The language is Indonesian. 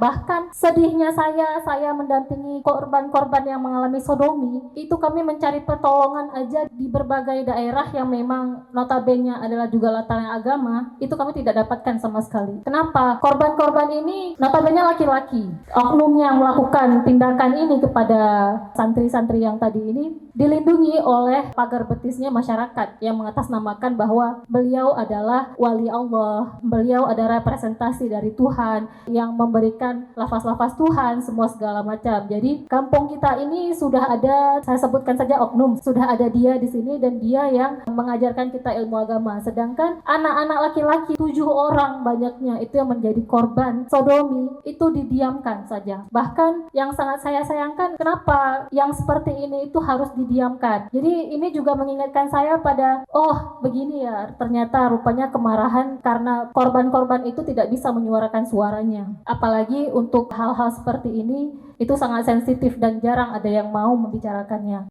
Bahkan sedihnya saya mendampingi korban-korban yang mengalami sodomi, itu kami mencari pertolongan aja di berbagai daerah yang memang notabene adalah juga latarnya agama, itu kami tidak dapatkan sama sekali. Kenapa? Korban-korban ini notabene laki-laki. Oknum yang melakukan tindakan ini kepada santri-santri yang tadi ini dilindungi oleh pagar betisnya masyarakat yang mengatasnamakan bahwa beliau adalah wali Allah, beliau adalah representasi dari Tuhan yang memberikan lafaz-lafaz Tuhan semua segala macam. Jadi kampung kita ini sudah ada, saya sebutkan saja oknum, sudah ada dia di sini dan dia yang mengajarkan kita ilmu agama. Sedangkan anak-anak laki-laki 7 orang banyaknya itu yang menjadi korban sodomi itu didiamkan saja. Bahkan yang sangat saya sayangkan, kenapa yang seperti ini itu harus didiamkan. Jadi ini juga mengingatkan saya pada, oh begini ya, ternyata rupanya kemarahan karena korban-korban itu tidak bisa menyuarakan suaranya. Apalagi untuk hal-hal seperti ini, itu sangat sensitif dan jarang ada yang mau membicarakannya.